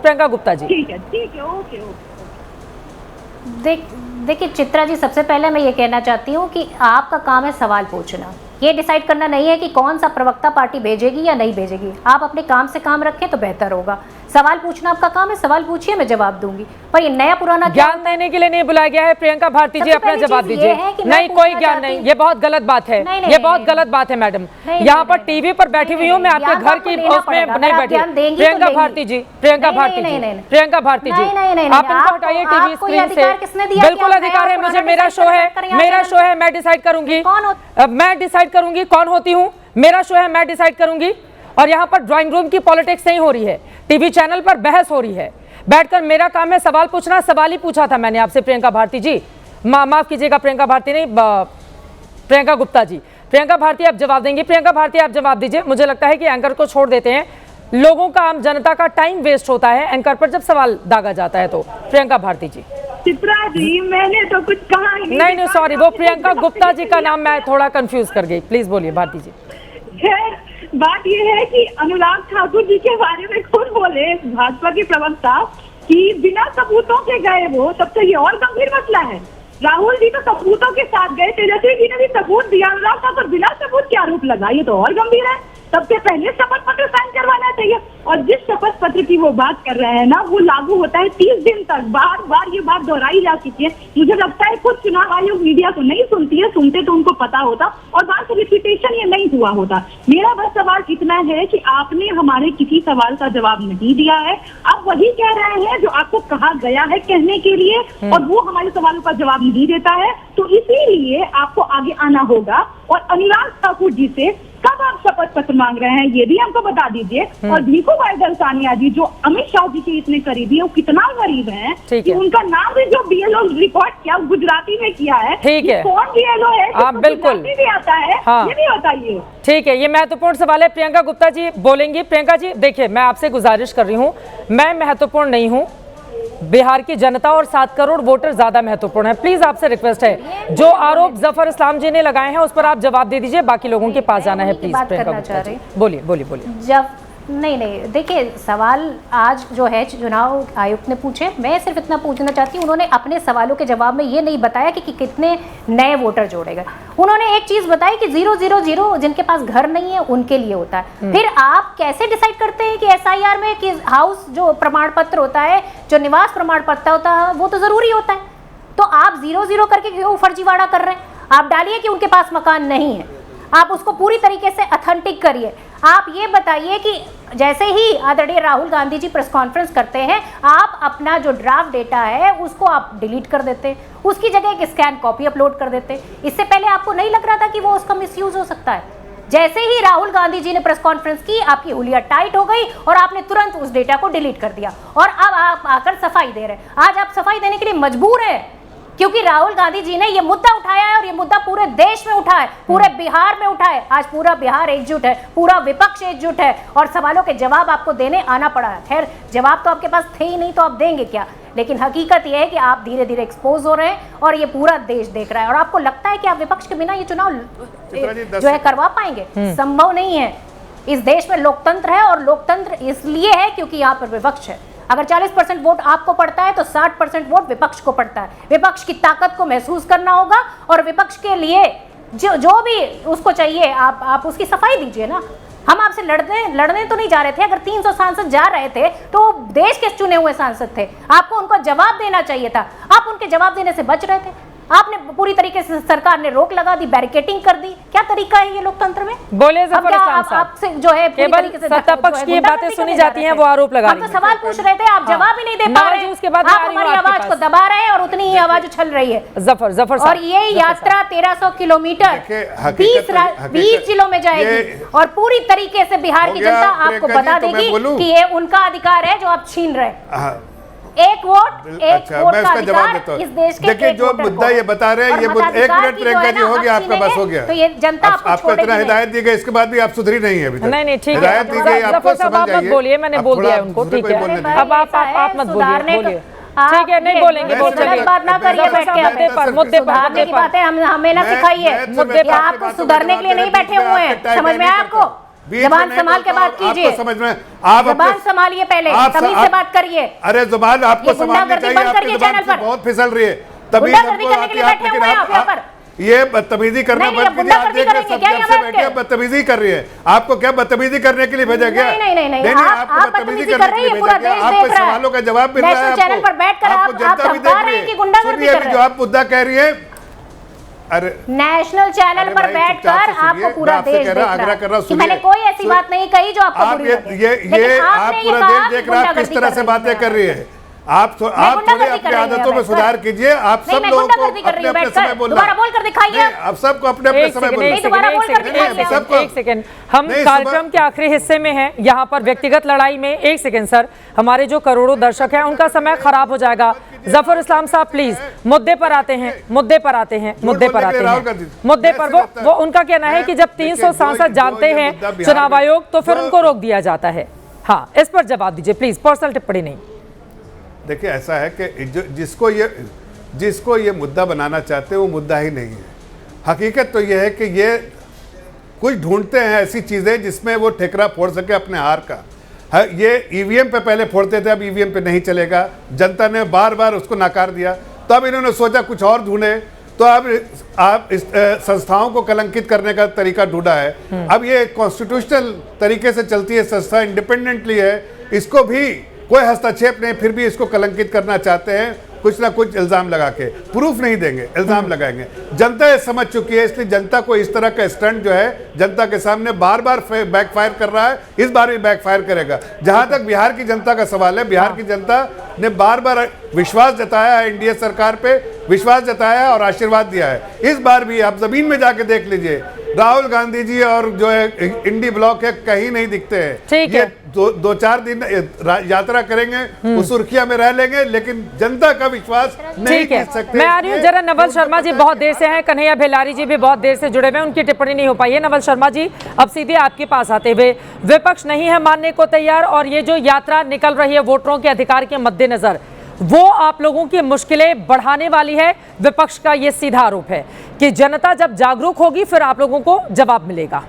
प्रियंका गुप्ता जी। ठीक है, ओके। देखिए चित्रा जी, सबसे पहले मैं ये कहना चाहती हूँ कि आपका काम है सवाल पूछना, ये डिसाइड करना नहीं है कि कौन सा प्रवक्ता पार्टी भेजेगी या नहीं भेजेगी। आप अपने काम से काम रखें तो बेहतर होगा। सवाल पूछना आपका काम है, सवाल पूछिए, मैं जवाब दूंगी। पर ये नया पुराना ज्ञान देने के लिए नहीं बुलाया गया है। प्रियंका भारती जी अपना जवाब दीजिए। नहीं, कोई ज्ञान नहीं, ये बहुत गलत बात है, ये बहुत गलत बात है मैडम। यहाँ पर टीवी पर बैठी हुई हूँ मैं, आपके घर की उसमें नहीं बैठी। प्रियंका भारती जी, प्रियंका भारती जी, प्रियंका भारती जी, आप इनको हटाइए टीवी स्क्रीन से। बिल्कुल अधिकार है मुझे, मेरा शो है, मेरा शो है, मैं डिसाइड करूंगी, मैं डिसाइड करूंगी कौन होती हूँ, मेरा शो है, मैं डिसाइड करूंगी। और यहाँ पर ड्राइंग रूम की पॉलिटिक्स नहीं हो रही है, टीवी चैनल पर बहस हो रही है। बैठकर मेरा काम है सवाल पूछना, सवाल ही पूछा था मैंने आपसे प्रियंका भारती जी। माफ कीजिएगा प्रियंका भारती नहीं, प्रियंका गुप्ता जी। प्रियंका भारती आप जवाब देंगी। प्रियंका भारती आप जवाब दीजिए। मुझे लगता है कि एंकर को छोड़ देते हैं, लोगों का, आम जनता का टाइम वेस्ट होता है एंकर पर जब सवाल दागा जाता है। तो प्रियंका भारती जी। चित्रा जी, मैंने तो कुछ कहा ही नहीं, सॉरी, वो प्रियंका गुप्ता जी का नाम मैं थोड़ा कंफ्यूज कर गई। प्लीज बोलिए भारती जी। खैर, बात यह है कि अनुराग ठाकुर जी के बारे में खुद बोले भाजपा के प्रवक्ता कि बिना सबूतों के गए वो, तब तो ये और गंभीर मसला है। राहुल जी तो सबूतों के साथ गए, तेजस्वी जी ने भी सबूत दिया, अनुराग ठाकुर बिना सबूत के आरोप लगा, ये तो और गंभीर है। सबसे पहले शपथ पत्र साइन करवाना चाहिए। और जिस शपथ पत्र की वो बात कर रहे हैं ना, वो लागू होता है 30 दिन तक। बार बार ये बात दोहराई जा चुकी है। मुझे लगता है कुछ चुनाव आयोग मीडिया को नहीं सुनती है, सुनते तो उनको पता होता और बात रिपीटेशन ये नहीं हुआ होता। मेरा बस सवाल इतना है कि आपने हमारे किसी सवाल का जवाब नहीं दिया है। आप वही कह रहे हैं जो आपको कहा गया है कहने के लिए, और वो हमारे सवालों का जवाब नहीं देता है। तो इसीलिए आपको आगे आना होगा और अनुराग ठाकुर जी से कब आप शपथ पत्र मांग रहे हैं ये भी हमको बता दीजिए। और भीखू भाई दलसानिया जी जो अमित शाह जी के इतने करीबी है, वो कितना गरीब है कि उनका नाम भी जो बीएलओ रिकॉर्ड किया गुजराती में किया है। ठीक है, कौन बीएलओ है? आप बिल्कुल भी आता है, ये भी बताइए। ठीक है, ये महत्वपूर्ण सवाल है। प्रियंका गुप्ता जी बोलेंगी। प्रियंका जी देखिए, मैं आपसे गुजारिश कर रही हूँ, मैं महत्वपूर्ण नहीं हूँ, बिहार की जनता और 7 करोड़ वोटर ज्यादा महत्वपूर्ण है। प्लीज आपसे रिक्वेस्ट है, जो आरोप जफर इस्लाम जी ने लगाए हैं उस पर आप जवाब दे दीजिए, बाकी लोगों के पास जाना है। प्लीज प्रियंका गुप्ता जी बोलिए, बोलिए। जब नहीं, देखिए सवाल आज जो है चुनाव आयुक्त ने पूछे, मैं सिर्फ इतना पूछना चाहती हूँ, उन्होंने अपने सवालों के जवाब में ये नहीं बताया कि कितने नए वोटर जोड़े गए। उन्होंने एक चीज़ बताई कि 000 जिनके पास घर नहीं है उनके लिए होता है। फिर आप कैसे डिसाइड करते हैं कि SIR में कि हाउस जो प्रमाण पत्र होता है, जो निवास प्रमाण पत्र होता है, वो तो ज़रूरी होता है। तो आप 0 करके क्यों फर्जीवाड़ा कर रहे हैं? आप डालिए कि उनके पास मकान नहीं है, आप उसको पूरी तरीके से ऑथेंटिक करिए। आप ये बताइए कि जैसे ही आदरणीय राहुल गांधी जी प्रेस कॉन्फ्रेंस करते हैं, आप अपना जो ड्राफ्ट डेटा है उसको आप डिलीट कर देते, उसकी जगह एक स्कैन कॉपी अपलोड कर देते। इससे पहले आपको नहीं लग रहा था कि वो उसका मिसयूज हो सकता है? जैसे ही राहुल गांधी जी ने प्रेस कॉन्फ्रेंस की, आपकी उंगलियां टाइट हो गई और आपने तुरंत उस डेटा को डिलीट कर दिया और अब आप आकर सफाई दे रहे हैं। आज आप सफाई देने के लिए मजबूर हैं क्योंकि राहुल गांधी जी ने ये मुद्दा उठाया है और ये मुद्दा पूरे देश में उठा है, पूरे बिहार में उठा है। आज पूरा बिहार एकजुट है, पूरा विपक्ष एकजुट है और सवालों के जवाब आपको देने आना पड़ा है। खैर, जवाब तो आपके पास थे ही नहीं, तो आप देंगे क्या? लेकिन हकीकत यह है कि आप धीरे धीरे एक्सपोज हो रहे हैं और ये पूरा देश देख रहा है। और आपको लगता है कि आप विपक्ष के बिना ये चुनाव जो है करवा पाएंगे? संभव नहीं है। इस देश में लोकतंत्र है और लोकतंत्र इसलिए है क्योंकि यहाँ पर विपक्ष है। अगर 40% वोट आपको पड़ता है तो 60% वोट विपक्ष को पड़ता है। विपक्ष की ताकत को महसूस करना होगा और विपक्ष के लिए जो भी उसको चाहिए आप उसकी सफाई दीजिए ना। हम आपसे लड़ने तो नहीं जा रहे थे। अगर 300 सांसद जा रहे थे तो देश के चुने हुए सांसद थे, आपको उनको जवाब देना चाहिए था। आप उनके जवाब देने से बच रहे थे। आपने पूरी तरीके से, सरकार ने रोक लगा दी, बैरिकेटिंग कर दी। क्या तरीका है ये लोकतंत्र में? बोले जफर इस्लाम साहब, आपसे जो है पूरी तरीके से सत्ता पक्ष की बातें सुनी जाती हैं, वो आरोप लगा रही हैं। हम तो सवाल पूछ रहे थे, आप जवाब ही नहीं दे पा रहे। उसके बाद आप हमारी आवाज को दबा रहे हैं और उतनी ही आवाज उछल रही है। जफर और ये यात्रा 1300 किलोमीटर 20 जिलों में जाएगी और पूरी तरीके से बिहार की जनता आपको बता देगी कि ये उनका अधिकार है जो आप छीन रहे हैं। एक वोट मैं इसका जवाब देता हूँ। इस देश के देखिए, जो मुद्दा ये बता रहे हैं, ये 1 मिनट प्रियंका जी हो गया, आपका बस हो गया। तो ये जनता आपको इतना हिदायत दी गई, इसके बाद भी आप सुधरी नहीं है अभी तक। नहीं, ठीक है, हिदायत दी गई, आपको समझ जाइए। बोलिए, मैंने बोल दिया उनको, ठीक है। अब आप मत बोलिए, ठीक है, नहीं बोलेंगे। बात ना करिए बैठ के, मुद्दे पर की बातें हमें ना सिखाइए। आपको सुधारने के लिए नहीं बैठे हुए हैं, समझ में आया आपको? जबान संभाल के बात कीजिए। आपको समझ में आप जबान संभालिए, पहले तमीज से बात करिए। अरे जुबान आपको संभालनी चाहिए, आपकी जुबान बहुत फिसल रही है। तभी ये बदतमीजी करना बंद कीजिए। आप देख रहे हैं सब बैठे बदतमीजी कर रही है। आपको क्या बदतमीजी करने के लिए भेजा गया? नहीं, आपको बदतमीजी करने के लिए भेजा गया। आपको सवालों का जवाब मिल रहा है, आपको जनता भी देख रही है। सुनिए जो आप मुद्दा कह रही है, अरे नेशनल चैनल पर बैठकर आपको पूरा देश देख रहा है कि मैंने कोई ऐसी बात नहीं कही जो आपको बुरी लगे। ये आप पूरा देश देख रहा है, किस तरह से बातें कर रही है। आप थोड़े अपनी आदतों में सुधार कीजिए। आप सब लोगों को अपने अपने समय बोलना, आप सबको अपने अपने समय बोलना। सबको एक सेकंड, हम कार्यक्रम के आखिरी हिस्से में हैं। यहाँ पर व्यक्तिगत लड़ाई में एक सेकंड सर, हमारे जो करोड़ों दर्शक हैं उनका समय खराब हो जाएगा। जफर इस्लाम साहब प्लीज मुद्दे पर आते हैं, मुद्दे पर आते हैं, मुद्दे पर आते हैं। मुद्दे पर वो उनका कहना है कि जब 300 सांसद जानते हैं चुनाव आयोग तो फिर उनको रोक दिया जाता है। हाँ, इस पर जवाब दीजिए प्लीज, पर्सनल टिप्पणी नहीं। देखिए ऐसा है कि जिसको ये मुद्दा बनाना चाहते हैं वो मुद्दा ही नहीं है। हकीकत तो ये है कि ये कुछ ढूंढते हैं ऐसी चीज़ें जिसमें वो ठेकरा फोड़ सके अपने हार का। ये ईवीएम पे पहले फोड़ते थे, अब ईवीएम पे नहीं चलेगा। जनता ने बार बार उसको नकार दिया, तो अब इन्होंने सोचा कुछ और ढूंढे, तो अब आप इस संस्थाओं को कलंकित करने का तरीका ढूंढा है। अब ये कॉन्स्टिट्यूशनल तरीके से चलती है संस्था, इंडिपेंडेंटली है, इसको भी कोई हस्तक्षेप नहीं, फिर भी इसको कलंकित करना चाहते हैं। कुछ ना कुछ इल्जाम लगा के, प्रूफ नहीं देंगे, इल्जाम लगाएंगे। जनता ये समझ चुकी है, इसलिए जनता को इस तरह का स्टंट जो है जनता के सामने बार बार बैकफायर कर रहा है, इस बार भी बैकफायर करेगा। जहां तक बिहार की जनता का सवाल है, बिहार की जनता ने बार बार विश्वास जताया है, एनडीए सरकार पे विश्वास जताया है और आशीर्वाद दिया है। इस बार भी आप जमीन में जाके देख लीजिए, राहुल गांधी जी और जो है इंडी ब्लॉक है कहीं नहीं दिखते हैं। ये दो चार दिन यात्रा करेंगे, वो सुर्खियां में रह लेंगे, लेकिन जनता का विश्वास नहीं जीत सकते। मैं आ रही हूँ जरा, नवल शर्मा जी बहुत देर से हैं, कन्हैया भेलारी जी भी बहुत देर से जुड़े हुए हैं, उनकी टिप्पणी नहीं हो पाई है। नवल शर्मा जी अब सीधे आपके पास आते हुए, विपक्ष नहीं है मानने को तैयार, और ये जो यात्रा निकल रही है वोटरों के अधिकार के मद्देनजर, वो आप लोगों की मुश्किलें बढ़ाने वाली है। विपक्ष का ये सीधा आरोप है कि जनता जब जागरूक होगी फिर आप लोगों को जवाब मिलेगा।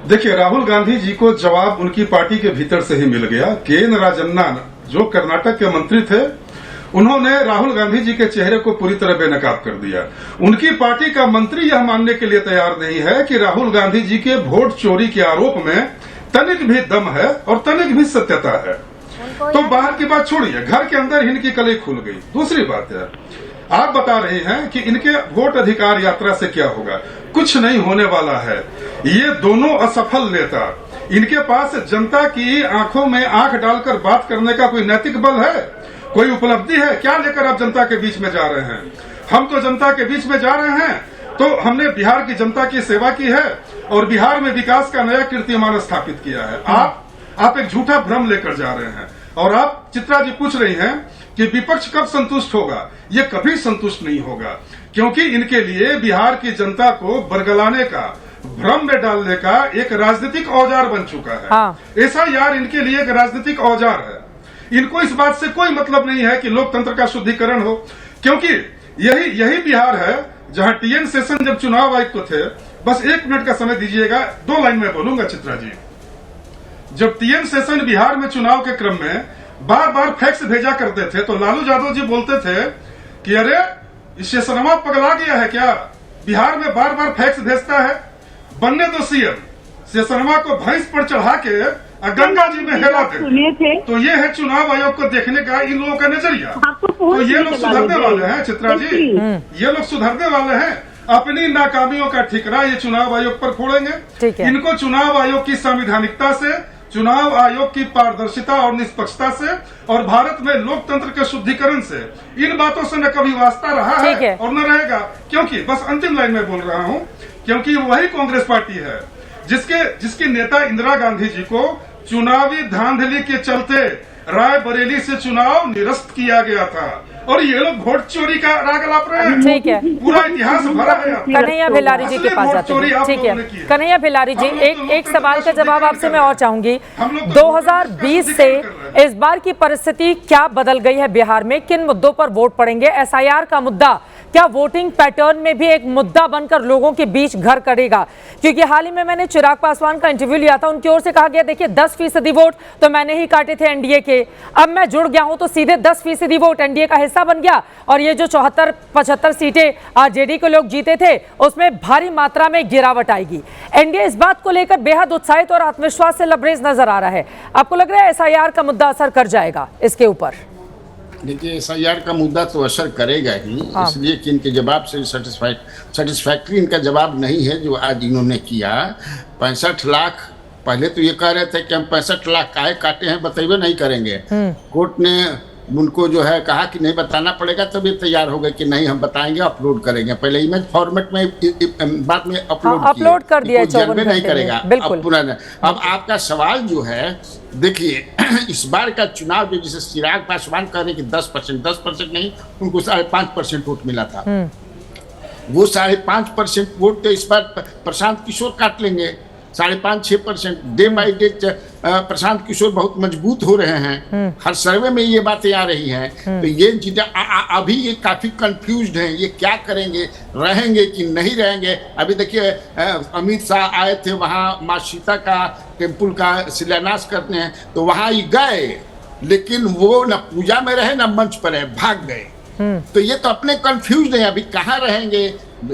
देखिए, राहुल गांधी जी को जवाब उनकी पार्टी के भीतर से ही मिल गया। के.एन. राजन्ना जो कर्नाटक के मंत्री थे, उन्होंने राहुल गांधी जी के चेहरे को पूरी तरह बेनकाब कर दिया। उनकी पार्टी का मंत्री यह मानने के लिए तैयार नहीं है कि राहुल गांधी जी के वोट चोरी के आरोप में तनिक भी दम है और तनिक भी सत्यता है। तो बाहर की बात छोड़िए, घर के अंदर इनकी कली खुल गई। दूसरी बात है, आप बता रहे हैं कि इनके वोट अधिकार यात्रा से क्या होगा। कुछ नहीं होने वाला है। ये दोनों असफल नेता, इनके पास जनता की आंखों में आंख डालकर बात करने का कोई नैतिक बल है, कोई उपलब्धि है? क्या लेकर आप जनता के बीच में जा रहे हैं? हम तो जनता के बीच में जा रहे हैं तो हमने बिहार की जनता की सेवा की है और बिहार में विकास का नया कीर्तिमान स्थापित किया है। आप एक झूठा भ्रम लेकर जा रहे हैं। और आप चित्रा जी पूछ रही हैं कि विपक्ष कब संतुष्ट होगा। ये कभी संतुष्ट नहीं होगा, क्योंकि इनके लिए बिहार की जनता को बरगलाने का, भ्रम में डालने का एक राजनीतिक औजार बन चुका है। हाँ। ऐसा यार इनके लिए एक राजनीतिक औजार है। इनको इस बात से कोई मतलब नहीं है कि लोकतंत्र का शुद्धिकरण हो, क्योंकि यही बिहार है जहां टी.एन. शेषन जब चुनाव आयुक्त थे, बस 1 मिनट का समय दीजिएगा, 2 लाइन में बोलूंगा चित्रा जी। जब टी.एन. शेषन बिहार में चुनाव के क्रम में बार बार फैक्स भेजा करते थे, तो लालू यादव जी बोलते थे कि अरे शेषनवा पगला गया है क्या, बिहार में बार बार फैक्स भेजता है, बनने दो सीएम। शेषनवा को भैंस पर चढ़ा के गंगा जी में हेला दे। तो ये है चुनाव आयोग को देखने का इन लोगों का नजरिया। तो ये लोग सुधरने वाले हैं चित्रा जी, ये लोग सुधरने वाले हैं। अपनी नाकामियों का ठिकरा ये चुनाव आयोग पर फोड़ेंगे। इनको चुनाव आयोग की संवैधानिकता से, चुनाव आयोग की पारदर्शिता और निष्पक्षता से और भारत में लोकतंत्र के शुद्धिकरण से, इन बातों से न कभी वास्ता रहा है और न रहेगा। क्योंकि बस अंतिम लाइन में बोल रहा हूं, क्योंकि वही कांग्रेस पार्टी है जिसके नेता इंदिरा गांधी जी को चुनावी धांधली के चलते रायबरेली से चुनाव निरस्त किया गया था, और ये लोग वोट चोरी का राग लाप रहे हैं। ठीक है, पूरा इतिहास भरा है। कन्हैया भेलारी जी के पास जाते हैं। ठीक है, कन्हैया भेलारी जी, एक सवाल का जवाब आपसे मैं और चाहूंगी। 2020 से इस बार की परिस्थिति क्या बदल गई है बिहार में? किन मुद्दों पर वोट पड़ेंगे? एसआईआर का मुद्दा क्या वोटिंग पैटर्न में भी एक मुद्दा बनकर लोगों के बीच घर करेगा? क्योंकि हाल ही में मैंने चिराग पासवान का इंटरव्यू लिया था, उनकी ओर से कहा गया देखिए 10% वोट तो मैंने ही काटे थे एनडीए के, अब मैं जुड़ गया हूं तो सीधे 10% वोट एनडीए का हिस्सा बन गया, और ये जो 74-75 सीटें आरजेडी के लोग जीते थे उसमें भारी मात्रा में गिरावट आएगी। एनडीए इस बात को लेकर बेहद उत्साहित और आत्मविश्वास से लबरेज नजर आ रहा है। आपको लग रहा है एसआईआर का मुद्दा असर कर जाएगा इसके ऊपर? देखिए, एसआईआर का मुद्दा तो असर करेगा ही, इसलिए कि इनके जवाब से सेटिस्फैक्ट्री इनका जवाब नहीं है जो आज इन्होंने किया। 65 लाख पहले तो ये कह रहे थे कि हम 65 लाख काहे काटे हैं बताइए नहीं करेंगे। कोर्ट ने उनको जो है कहा कि नहीं बताना पड़ेगा, तब ये तैयार हो गए कि नहीं हम बताएंगे, अपलोड करेंगे। पहले इमेज फॉर्मेट में बाद में अपलोड कर दिया, जनरेट नहीं करेगा। अब आपका सवाल जो है, देखिए इस बार का चुनाव जो जिसे चिराग पासवान कह रहे कि 10% नहीं, उनको 5.5% वोट मिला था। वो 5.5% वोट तो इस बार प्रशांत किशोर काट लेंगे। 5.5-6% day by day Prashant Kishor बहुत मजबूत हो रहे हैं। हर सर्वे में ये बातें आ रही हैं। तो ये चीजें अभी ये काफी कंफ्यूज्ड हैं, ये क्या करेंगे, रहेंगे कि नहीं रहेंगे। अभी देखिए अमित शाह आए थे वहाँ माँ सीता का टेम्पल का शिलान्यास करते हैं, तो वहाँ ही गए, लेकिन वो न पूजा में रहे न मंच पर रहे, भाग गए। तो ये तो अपने कंफ्यूज हैं, अभी कहाँ रहेंगे।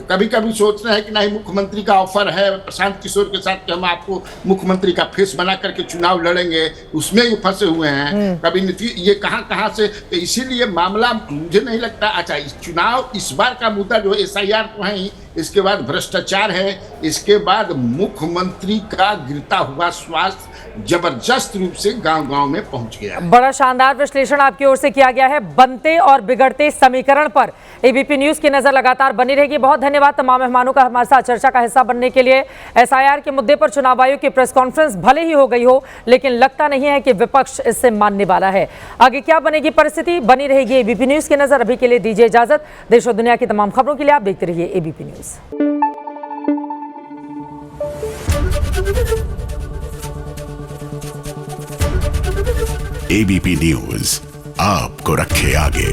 कभी कभी सोच रहे हैं कि नहीं मुख्यमंत्री का ऑफर है प्रशांत किशोर के साथ कि हम आपको मुख्यमंत्री का फेस बना करके चुनाव लड़ेंगे, उसमें ये फंसे हुए हैं। कभी ये कहाँ से, तो इसीलिए मामला मुझे नहीं लगता। अच्छा, इस चुनाव इस बार का मुद्दा जो एसआईआर तो है ही, इसके बाद भ्रष्टाचार है, इसके बाद मुख्यमंत्री का गिरता हुआ स्वास्थ्य जबरदस्त रूप से गांव-गांव में पहुंच गया। बड़ा शानदार विश्लेषण आपकी ओर से किया गया है। बनते और बिगड़ते समीकरण पर एबीपी न्यूज की नजर लगातार बनी रहेगी। बहुत धन्यवाद तमाम मेहमानों का हमारे साथ चर्चा का हिस्सा बनने के लिए। एसआईआर के मुद्दे पर चुनाव आयोग की प्रेस कॉन्फ्रेंस भले ही हो गई हो, लेकिन लगता नहीं है कि विपक्ष इससे मानने वाला है। आगे क्या बनेगी परिस्थिति, बनी रहेगी एबीपी न्यूज की नजर। अभी के लिए दीजिए इजाजत। देश और दुनिया की तमाम खबरों के लिए आप देखते रहिए एबीपी न्यूज। एबीपी न्यूज आपको रखे आगे।